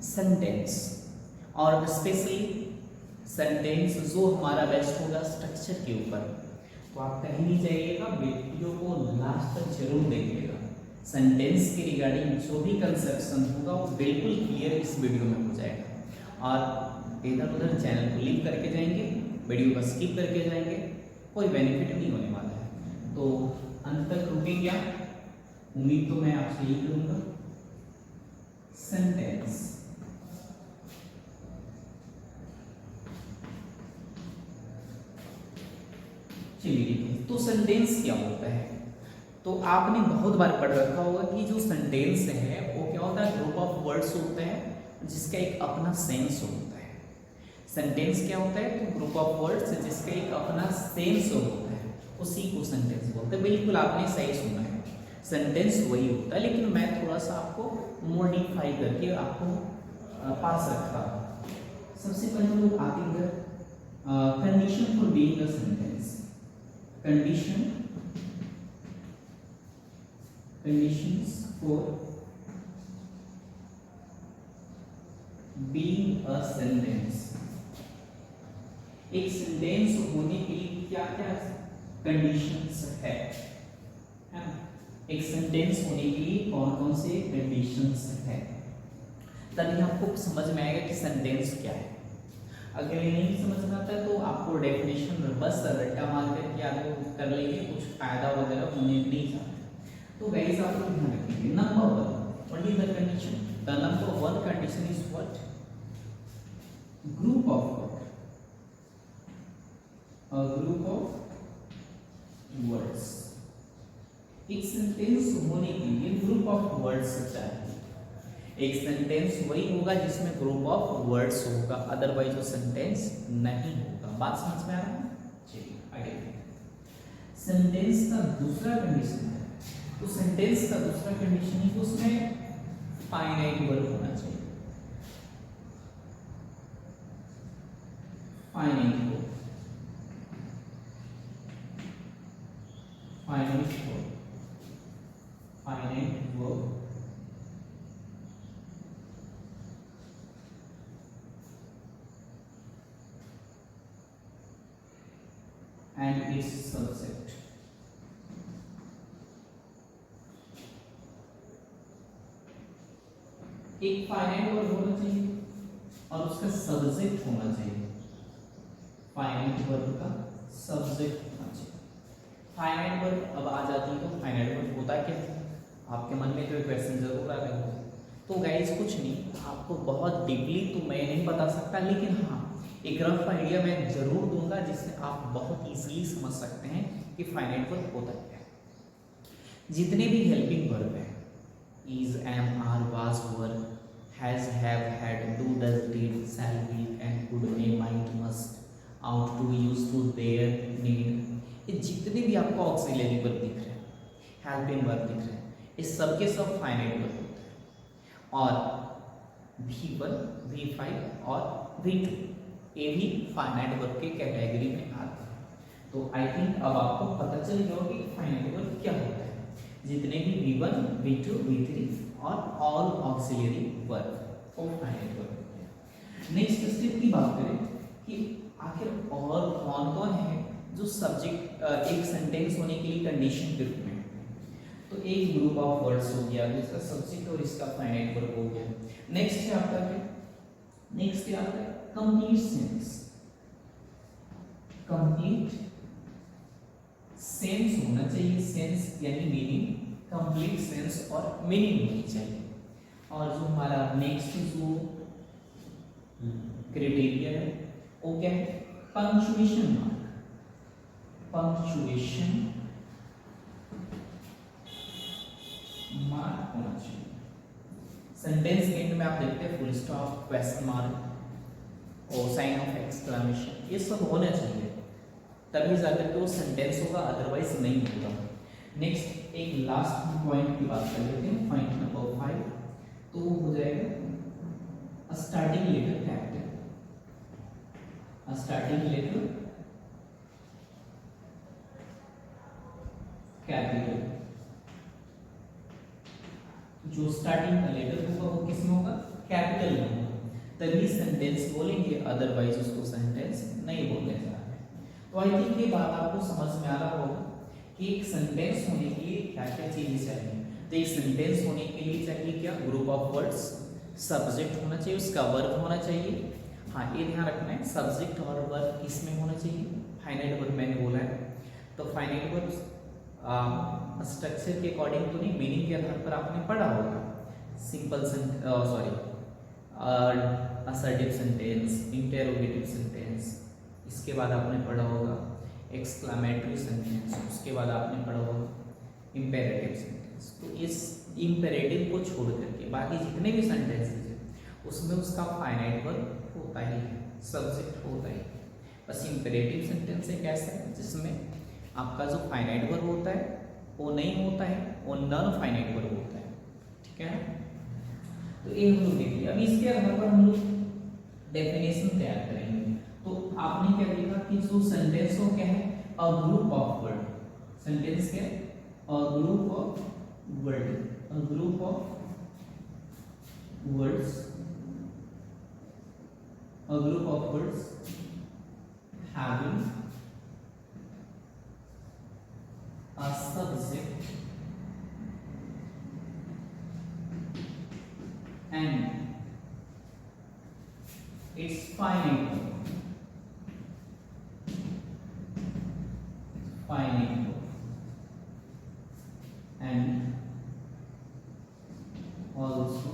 Sentence, और specially sentence जो हमारा बेस्ट होगा स्ट्रक्चर के ऊपर। तो आप कहीं नहीं जाइएगा, वीडियो को लास्ट तक जरूर देखिएगा। सेंटेंस के रिगार्डिंग जो भी कंसेप्शन होगा वो बिल्कुल क्लियर इस वीडियो में हो जाएगा। और इधर उधर चैनल को लीव करके जाएंगे, वीडियो को स्किप करके जाएंगे, कोई बेनिफिट नहीं होने वाला है। तो अंत तक रुकेंगे क्या? उम्मीद तो मैं आपसे यही करूंगा। सेंटेंस, चलिए ठीक है। तो सेंटेंस क्या होता है? तो आपने बहुत बार पढ़ रखा होगा कि जो सेंटेंस है वो क्या होता है, ग्रुप ऑफ वर्ड्स होता है जिसका एक अपना सेंस होता है। सेंटेंस क्या होता है? तो ग्रुप ऑफ वर्ड्स जिसका एक अपना सेंस होता है, उसी को सेंटेंस बोलते हैं। बिल्कुल आपने सही सुना है, सेंटेंस वही होता है, लेकिन मैं थोड़ा सा आपको मॉडिफाई करके आपको पास रखता हूँ। सबसे पहले लोग आते हैं condition for being a sentence. conditions for being a sentence। एक सेंटेंस होने के लिए क्या क्या कंडीशंस है ना? एक सेंटेंस होने के लिए कौन कौन से कंडीशंस है, तभी आपको समझ में आएगा कि सेंटेंस क्या है। अगर ये नहीं समझ में आता तो आपको डेफिनेशन बस रट्टा मार कर याद कर लेंगे, कुछ फायदा वगैरह होने नहीं जाता। तो गाइस आप लोग ध्यान रखेंगे। Number one, what is the condition? The number one condition is what? Group of word, a group of words. एक सेंटेंस होने के लिए ग्रुप ऑफ वर्ड्स चाहिए। एक सेंटेंस वही होगा जिसमें ग्रुप ऑफ वर्ड्स होगा, अदरवाइज वो सेंटेंस नहीं होगा। बात समझ में आ रहा है? चलिए आगे। सेंटेंस का दूसरा कंडीशन है, तो सेंटेंस का दूसरा कंडीशन है उसमें फाइनाइट वर्ब होना चाहिए। Finite verb, finite verb, finite verb and its subject। एक फाइनाइट वर्ब होना चाहिए और उसका सब्जेक्ट होना चाहिए। फाइनाइट वर्ब का सब्जेक्ट होना चाहिए। फाइनाइट वर्ब अब आ जाती है, तो फाइनाइट वर्ब होता क्या है? आपके मन में कोई क्वेश्चन जरूर आ रहा होगा। तो गाइस कुछ नहीं, आपको बहुत डीपली तो मैं नहीं बता सकता, लेकिन हाँ एक रफ आइडिया मैं जरूर दूंगा जिससे आप बहुत इजीली समझ सकते हैं कि फाइनाइट वर्ब होता क्या है। जितने भी हेल्पिंग वर्ब है, is, am, are, was, were, has, have, had, do, does, did, shall, will, can, could, may, might, must, ought to, used to, dare, need, ये जितने भी आपको ऑक्सिलरी वर्ब दिख रहे हैं, हेल्पिंग वर्ब दिख रहे हैं, इस सबके सब फाइनाइट वर्ब होते हैं। और V1, V5 और V2 ये भी फाइनाइट वर्ब के कैटेगरी में आते हैं। तो आई थिंक अब आपको पता चल गया होगा कि फाइनाइट वर्ब क्या होता है। जितने भी V1, V2, V3 और ऑल ऑक्सिलरी वर्ब वो फाइनाइट वर्ब होते हैं। नेक्स्ट स्टेप की बात करें कि आखिर और कौन कौन है जो सब्जेक्ट एक सेंटेंस होने के लिए कंडीशन के रूप में। तो एक ग्रुप ऑफ वर्ड्स हो गया, इसका सब्जेक्ट और इसका फाइनाइट वर्ब हो गया। नेक्स्ट है आपका क्या? नेक्स्ट है आपका कंप्लीट सेंस। कंप्लीट सेंस होना चाहिए, सेंस यानी मीनिंग, कंप्लीट सेंस और मीनिंग होनी चाहिए। और जो हमारा नेक्स्ट जो क्राइटेरिया है वो क्या है? Punctuation mark. पंक्चुएशन मार्क होना चाहिए। सेंटेंस के एंड में आप देखते हैं फुल स्टॉप, क्वेश्चन मार्क और साइन ऑफ एक्सक्लेमेशन, ये सब होना चाहिए, तभी जाकर के वो सेंटेंस होगा, अदरवाइज नहीं होगा। नेक्स्ट एक लास्ट पॉइंट की बात कर लेते हैं, पॉइंट नंबर 5, तो वो हो जाएगा starting letter capital. Starting letter capital, जो स्टार्टिंग का लेटर होगा वो किसमें होगा? कैपिटल में। तभी सेंटेंस बोलेंगे, अदरवाइज उसको सेंटेंस नहीं बोलने जा रहे। तो आई थिंक ये बात आपको समझ में आ रहा होगा कि एक सेंटेंस होने के लिए क्या क्या चीजें चाहिए। तो एक सेंटेंस होने के लिए चाहिए क्या, ग्रुप ऑफ वर्ड्स, सब्जेक्ट होना चाहिए, उसका वर्ब होना चाहिए। हाँ ये ध्यान रखना है, सब्जेक्ट और वर्ब किस में होना चाहिए, फाइनाइट वर्ब मैंने बोला है। तो फाइनाइट वर्ब स्ट्रक्चर के अकॉर्डिंग तो नहीं, मीनिंग के आधार पर आपने पढ़ा होगा। Simple assertive sentence, interrogative sentence, इसके बाद आपने पढ़ा होगा एक्सक्लामेटरी सेंटेंस, उसके बाद आपने पढ़ा होगा इंपेरेटिव सेंटेंस। तो इस इंपेरेटिव को छोड़ करके बाकी जितने भी सेंटेंसेस हैं उसमें उसका फाइनाइट वर्ब होता ही है, सब्जेक्ट होता ही है। बस इंपेरेटिव सेंटेंस एक ऐसा है जिसमें आपका जो फाइनाइट वर्ब होता है वो नहीं होता है, वो नॉन फाइनाइट वर्ब होता है, ठीक है। तो ये हम लोग देखिए, अब इसके आधार पर हम लोग डेफिनेशन तैयार करेंगे। तो आपने क्या देखा कि जो सेंटेंस हो क्या है, a group of word, sentence क्या है, a group of word, a group of words, a group of words having a subject and its finite and also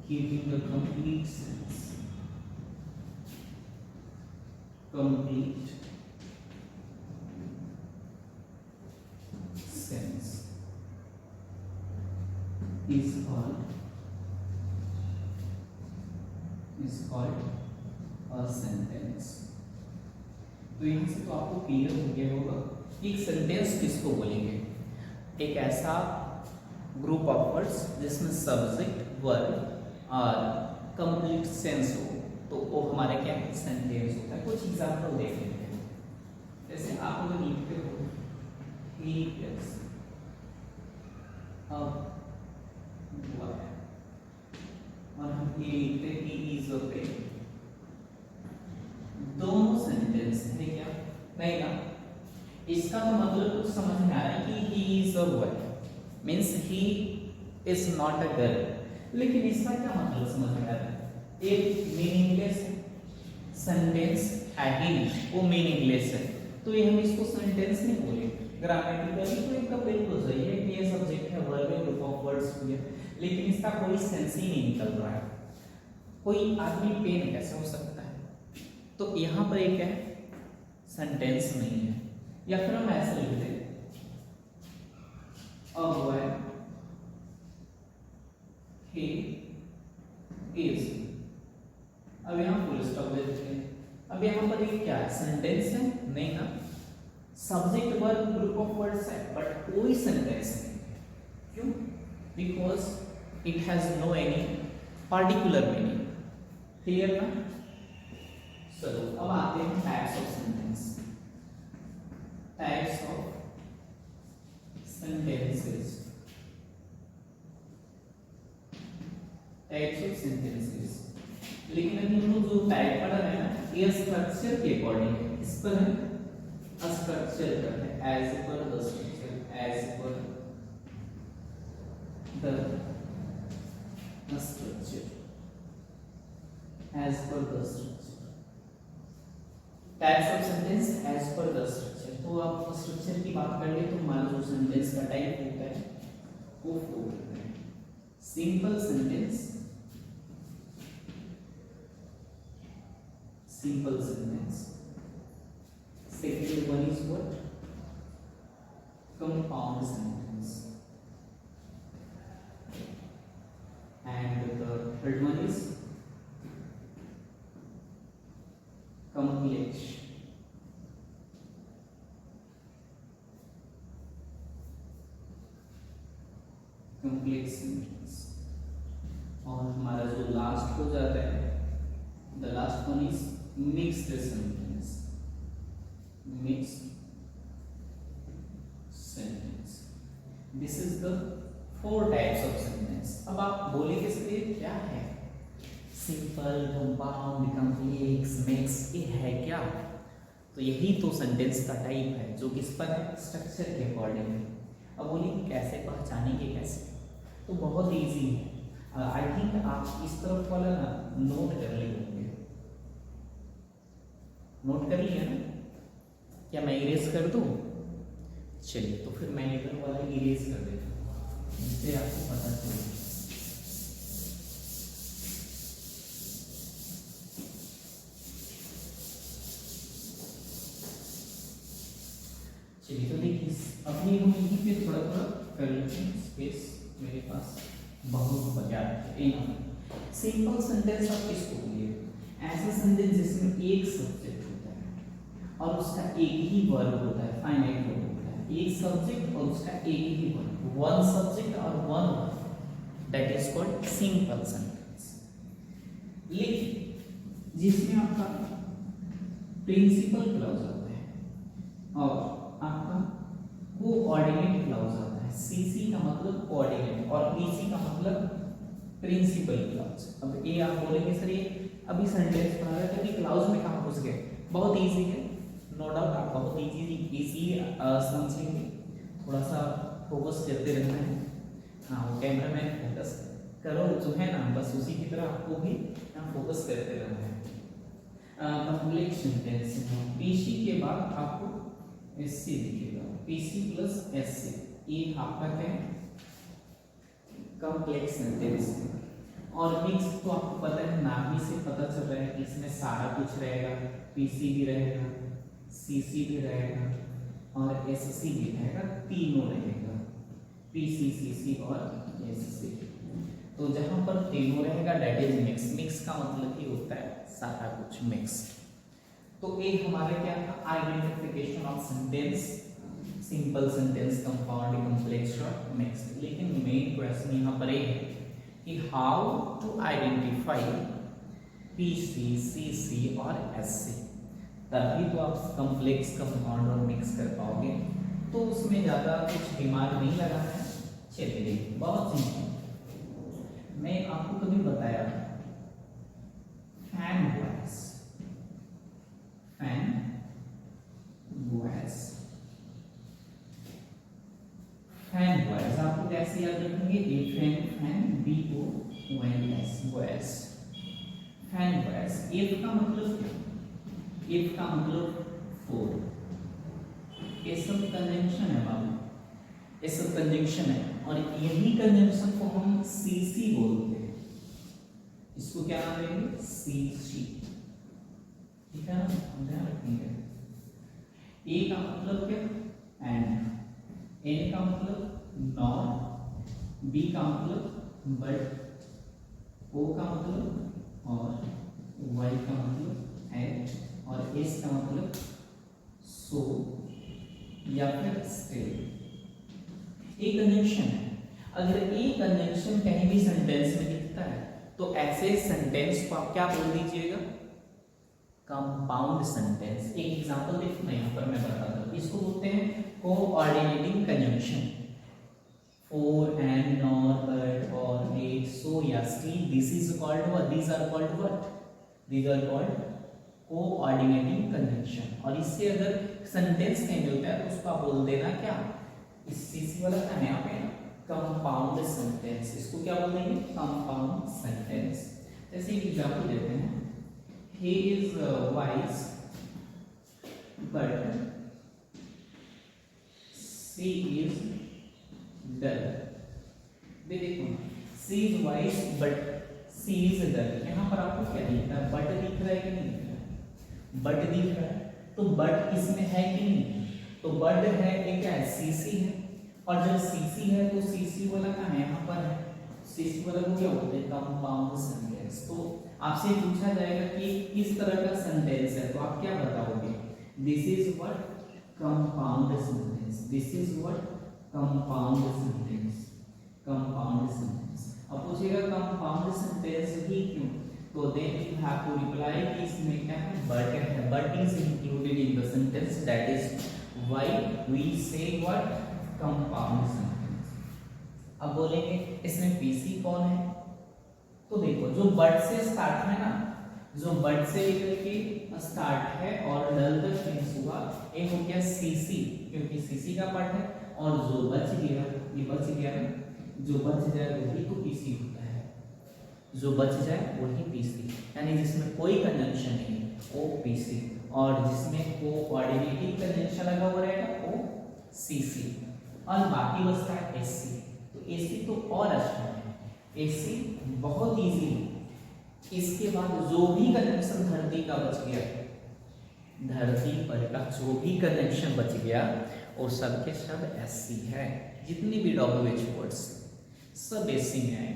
giving a complete sense, complete sense is called a sentence। तो यहाँ से तो आपको clear हो गया होगा कि एक सेंटेंस किसको बोलेंगे, एक ऐसा ग्रुप ऑफ वर्ड्स जिसमें सब्जेक्ट वर्ब और कंप्लीट सेंस हो, तो वो हमारे क्या है, सेंटेंस होता है। कुछ एग्जांपल देख लेते हैं। जैसे आप अगर लिखते हो ही इज अ बॉय और हम ये लिखते हैं ही इज अ पेन, दोनों सेंटेंस है क्या, नहीं ना। इसका तो मतलब कुछ समझ में आ रहा है कि he is a boy means he is not a girl, लेकिन इसका क्या मतलब समझ में आ रहा है, एक मीनिंगलेस सेंटेंस है ही नहीं, वो मीनिंगलेस है, तो ये हम इसको सेंटेंस नहीं बोलेंगे। ग्रामेटिकली तो एकदम बिल्कुल सही है कि ये सब्जेक्ट है, वर्ब है, ग्रुप ऑफ वर्ड्स भी है, लेकिन इसका कोई सेंस ही नहीं निकल रहा है। कोई आदमी पेन कैसे हो सकता है, तो यहाँ पर एक है सेंटेंस नहीं है। या फिर हम ऐसे लिख दें a boy he is, अब यहाँ फुल स्टॉप दे देते हैं। अब यहाँ पर एक क्या है, सेंटेंस है नहीं ना, subject verb group of words है, बट कोई सेंटेंस नहीं है। क्यों, because it has no any particular meaning. Clear ना। चलो अब आते हैं types of sentence, types of sentences, types of sentences. लेकिन अभी हम लोग जो टाइप पढ़ रहे हैं ना, ये स्ट्रक्चर के अकॉर्डिंग है, इस पर है स्ट्रक्चर का है, as per the structure, as per the structure, as per the structure, types of sentence as per the structure. तो आप स्ट्रक्चर की बात कर ले तो हमारा जो सेंटेंस का टाइप होता है वो 4 होता है। Simple sentence, simple sentence, second one is what, compound sentence, and the third one is complex, complex sentence। और हमारा जो लास्ट हो जाता है, the last one is mixed sentence, mixed sentence. This is the 4 types of sentence. अब आप बोलेंगे क्या है, सिंपल, कंपाउंड, कॉम्प्लेक्स, मिक्स, ये है क्या? तो यही तो सेंटेंस का टाइप है जो किस पर है, स्ट्रक्चर के अकॉर्डिंग। अब बोलिए कैसे पहचानेंगे, कैसे? तो बहुत इजी है। आई थिंक आप इस तरफ वाला ना नोट कर लिए होंगे, नोट कर लिया ना? क्या मैं इरेज कर दूं? चलिए तो फिर मैं इधर वाला इरेज कर देता हूँ जिससे आपको पता चले। चलिए तो देखिए अपनी हम यहीं पे थोड़ा थोड़ा कर लेते हैं, स्पेस मेरे पास बहुत बचा है। सिंपल सेंटेंस आप किसको बोलिए, ऐसा सेंटेंस जिसमें एक सब्जेक्ट होता है और उसका एक ही वर्ब होता है, फाइनाइट वर्ब होता है, एक सब्जेक्ट और उसका एक ही वर्ब, वन सब्जेक्ट और one verb, that is called simple sentence. लेकिन जिसमें आपका प्रिंसिपल क्लॉज आता है और आपका कोऑर्डिनेट क्लॉज आता है, सीसी का मतलब कोऑर्डिनेट और पीसी का मतलब प्रिंसिपल क्लॉज। अब ये आप बोलेंगे सर ये अभी सेंटेंस बना रहे थे कि क्लॉज में कहाँ घुस गए? बहुत इजी है, नो डाउट आप बहुत इजी समझेंगे, थोड़ा सा फोकस करते रहना है। हाँ वो कैमरामैन फोकस करो जो है ना, बस उसी की तरह आपको भी फोकस करते रहना है। कॉम्प्लेक्स सेंटेंस पीसी के बाद आपको एससी दिखेगा, पीसी प्लस एससी, ये आपका क्या है, कॉम्प्लेक्स सेंटेंस। और मिक्स तो आपको पता है, नाम ही से पता चल रहा है कि इसमें सारा कुछ रहेगा, पीसी भी रहेगा, सीसी भी रहेगा और एससी भी रहेगा, तीनों रहेगा, पीसी, सीसी और एससी। तो जहां पर तीनों रहेगा दैट इज मिक्स। मिक्स का मतलब ही होता है सारा कुछ मिक्स। तो एक हमारा क्या था, identification of sentence, simple sentence, compound, complex और मिक्स्ड। लेकिन मेन क्वेश्चन यहाँ पर ये है कि how to identify PC, CC और एससी, तभी तो आप कॉम्प्लेक्स, कंपाउंड और मिक्स कर पाओगे। तो उसमें ज़्यादा कुछ दिमाग नहीं लगाना है। चलिए देखिए बहुत सिंपल, मैं आपको कभी बताया fan voice, fan voice, fan voice आपको कैसे याद रखेंगे, a fan, fan B O Y S, voice, fan voice. If का मतलब क्या, इफ का मतलब फोर, ये सब कंजंक्शन है बाबू, ये सब कंजंक्शन है और यही कंजंक्शन को हम सीसी बोलते हैं। इसको क्या नाम देंगे, सीसी, ठीक है ना, ध्यान रखेंगे। ए का मतलब क्या, एंड, एन का मतलब नॉट, बी का मतलब बट, ओ का मतलब और, वाई का मतलब एट और एस का मतलब सो या फिर स्टिल। एक कंजंक्शन है, अगर एक कंजंक्शन कहीं भी सेंटेंस में दिखता है तो ऐसे सेंटेंस को आप क्या बोल दीजिएगा, कंपाउंड सेंटेंस। एक एग्जांपल देखो ना, यहाँ पर मैं बताता हूँ, इसको बोलते हैं coordinating conjunction. For, and, nor, but, or, yet, so या still, this is called what, these are called what, these are called coordinating conjunction. और इससे अगर सेंटेंस चेंज होता है तो उसको आप बोल देना क्या, इस सीसी वाला का नया पे कंपाउंड सेंटेंस। इसको क्या बोल देंगे, कंपाउंड सेंटेंस। जैसे एक एग्जांपल देते हैं, he is wise but she is dull। देखो she is wise but she is dull, यहाँ पर आपको क्या दिख रहा है, बट दिख रहा है कि नहीं दिख रहा है, बट दिख रहा है, तो बट इसमें है कि नहीं, तो बट है, ये क्या है, सीसी है, और जब सीसी है तो सीसी वाला का यहाँ पर है, सीसी वाला को क्या बोलते हैं, कंपाउंड सेंटेंस। तो आपसे पूछा जाएगा कि किस तरह का सेंटेंस है, तो आप क्या बताओगे, this is what, compound sentence, this is what, compound sentence, compound sentence. अब पूछेगा कंपाउंड सेंटेंस ही क्यों, तो then you have to reply कि इसमें क्या है, बट है, but is included in the sentence, that is why we say what, compound sentence. अब बोलेंगे इसमें पीसी कौन है, तो देखो जो बट से स्टार्ट है ना, जो बट से लेकर के स्टार्ट है और डल तक फिनिश हुआ, एक हो गया सीसी, क्योंकि सीसी का पार्ट है, और जो बच गया, ये बच गया ना, जो बच जाए वही तो पीसी होता है, जो बच जाए वही पीसी, यानी जिसमें कोई कंजंक्शन नहीं है वो पीसी, और जिसमें कोऑर्डिनेटिंग कंजंक्शन लगा हुआ रहेगा वो सीसी, और बाकी बचता है एससी। तो एससी तो और अच्छा है, एससी बहुत इजी। इसके बाद जो भी कनेक्शन धरती का बच गया, धरती पर का जो भी कनेक्शन बच गया वो सब के सब एससी है, जितनी भी डब्ल्यूएच वर्ड्स सब एससी में है।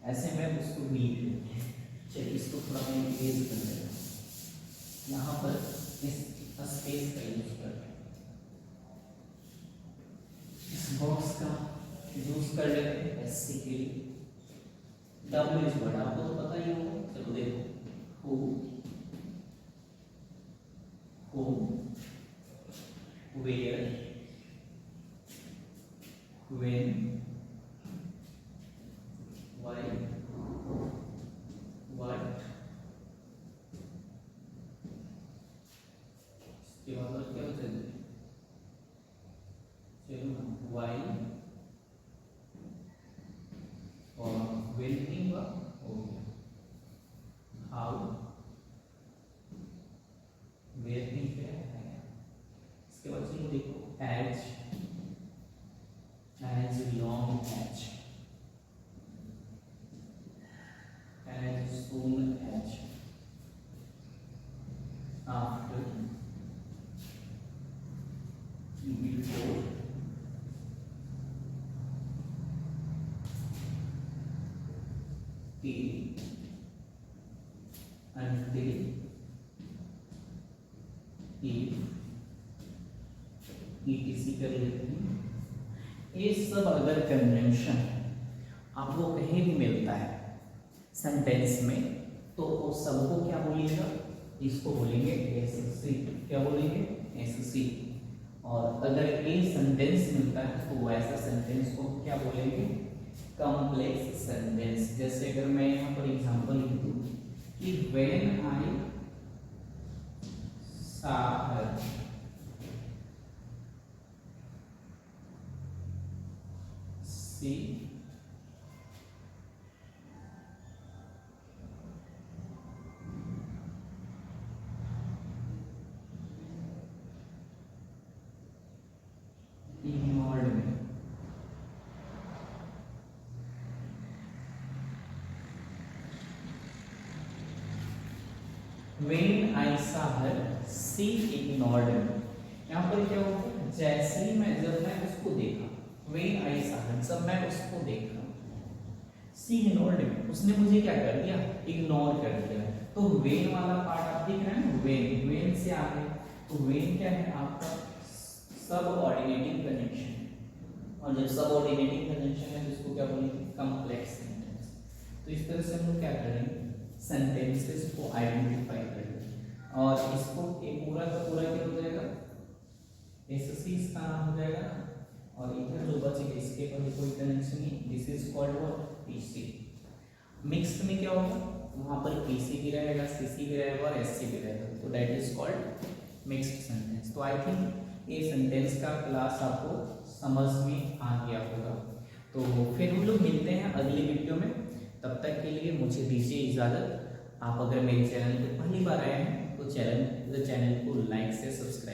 ऐसे में उसको भी चलिए इसको थोड़ा मैं इंक्रीज कर देगा, यहाँ पर इस स्पेस का यूज कर, इस बॉक्स का यूज कर लेते हैं एससी के लिए। डब्ल्यूएच वर्ड आपको तो पता ही होगा, चलो देखो who, where, when, why, what, इसके बाद और क्या बचा, चलो व्हाई और व्हेन थिंग हो गया, हाउ, वेयर थिंग क्या है, इसके बाद चलो देखो as, as long as, as soon as, after, before, till, until, if, etc कर लेते हैं। ये सब अगर कन्वेंशन आपको कहीं भी मिलता है सेंटेंस में, तो वो सबको क्या बोलिएगा, इसको बोलेंगे एससी, क्या बोलेंगे एससी। और अगर ए सेंटेंस मिलता है तो वैसा सेंटेंस को क्या बोलेंगे, कॉम्प्लेक्स सेंटेंस। जैसे अगर मैं यहाँ पर एग्जांपल लिख दूं कि when I saw her, she ignored me, when I saw her she ignored me। यहाँ पर क्या होगा, जैसे ही मैं, जब मैं उसको देखा, when I saw her, जब मैं उसको देखा, she ignored me, उसने मुझे क्या कर दिया, इग्नोर कर दिया। तो when वाला पार्ट आप देख रहे हैं ना, when से आगे, तो when क्या है आपका सबऑर्डिनेटिंग कनेक्शन, और जब सबऑर्डिनेटिंग कनेक्शन है तो इसको क्या बोलेंगे, कॉम्प्लेक्स सेंटेंस। तो इस तरह से हम लोग क्या करेंगे, सेंटेंसेस को आइडेंटिफाई करेंगे, और इसको एक पूरा का पूरा क्या हो जाएगा, एससी इसका नाम हो जाएगा, और इधर जो बच गया इसके पर कोई कनेक्शन नहीं, this is called what, PC. Mixed में क्या होगा, वहां पर पीसी भी रहेगा, सीसी भी रहेगा और एससी भी रहेगा, तो that is called mixed sentence. तो आई थिंक ये सेंटेंस का क्लास आपको समझ में आ गया होगा। तो फिर हम लोग मिलते हैं अगली वीडियो में, तब तक के लिए मुझे दीजिए इजाज़त। आप अगर मेरे चैनल पर पहली बार आए हैं तो चैनल को लाइक से सब्सक्राइब